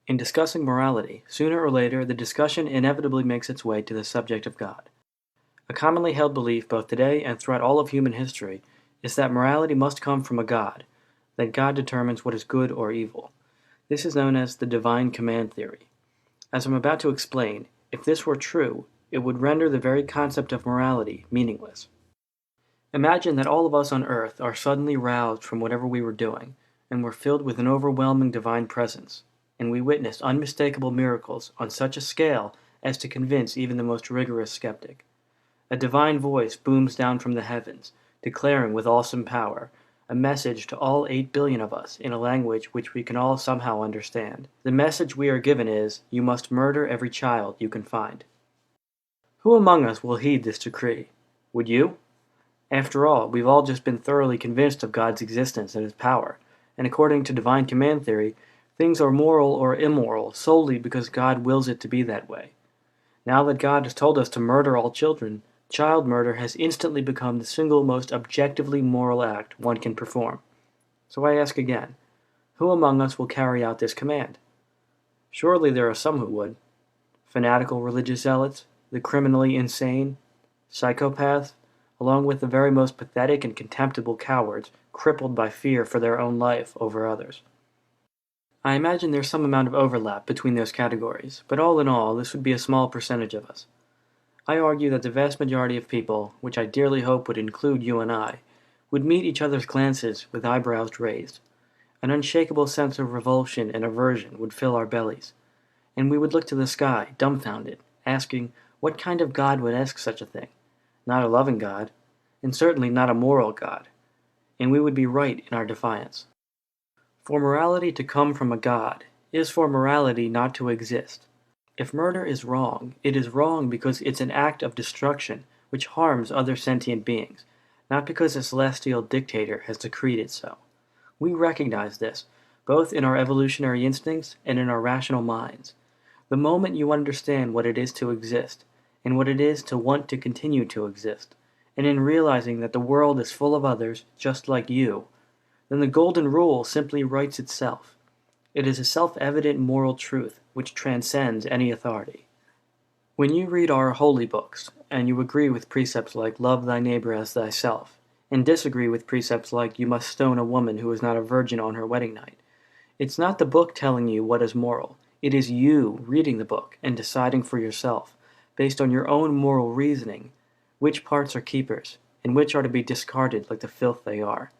In discussing morality, sooner or later the discussion inevitably makes its way to the subject of God. A commonly held belief both today and throughout all of human history is that morality must come from a God, that God determines what is good or evil. This is known as the divine command theory. As I'm about to explain, if this were true, it would render the very concept of morality meaningless. Imagine that all of us on earth are suddenly roused from whatever we were doing, and were filled with an overwhelming divine presence, and we witnessed unmistakable miracles on such a scale as to convince even the most rigorous skeptic. A divine voice booms down from the heavens, declaring with awesome power a message to all 8 billion of us in a language which we can all somehow understand. The message we are given is, you must murder every child you can find. Who among us will heed this decree? Would you? After all, we've all just been thoroughly convinced of God's existence and His power, and according to divine command theory, things are moral or immoral solely because God wills it to be that way. Now that God has told us to murder all children, child murder has instantly become the single most objectively moral act one can perform. So I ask again, who among us will carry out this command? Surely there are some who would. Fanatical religious zealots, the criminally insane, psychopaths, along with the very most pathetic and contemptible cowards, crippled by fear for their own life over others. I imagine there's some amount of overlap between those categories, but all in all, this would be a small percentage of us. I argue that the vast majority of people, which I dearly hope would include you and I, would meet each other's glances with eyebrows raised. An unshakable sense of revulsion and aversion would fill our bellies, and we would look to the sky, dumbfounded, asking, what kind of God would ask such a thing? Not a loving God, and certainly not a moral God, and we would be right in our defiance. For morality to come from a God is for morality not to exist. If murder is wrong, it is wrong because it's an act of destruction which harms other sentient beings, not because a celestial dictator has decreed it so. We recognize this, both in our evolutionary instincts and in our rational minds. The moment you understand what it is to exist, and what it is to want to continue to exist, and in realizing that the world is full of others just like you, then the golden rule simply writes itself. It is a self-evident moral truth which transcends any authority. When you read our holy books, and you agree with precepts like love thy neighbor as thyself, and disagree with precepts like you must stone a woman who is not a virgin on her wedding night, it's not the book telling you what is moral, it is you reading the book and deciding for yourself, based on your own moral reasoning, which parts are keepers, and which are to be discarded like the filth they are.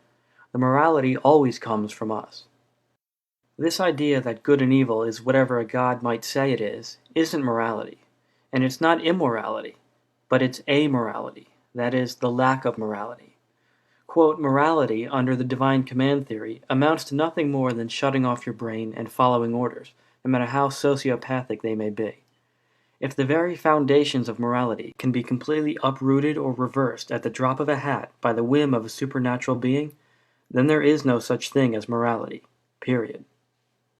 The morality always comes from us. This idea that good and evil is whatever a God might say it is, isn't morality. And it's not immorality, but it's amorality, that is, the lack of morality. Quote, morality, under the divine command theory, amounts to nothing more than shutting off your brain and following orders, no matter how sociopathic they may be. If the very foundations of morality can be completely uprooted or reversed at the drop of a hat by the whim of a supernatural being, then there is no such thing as morality, period.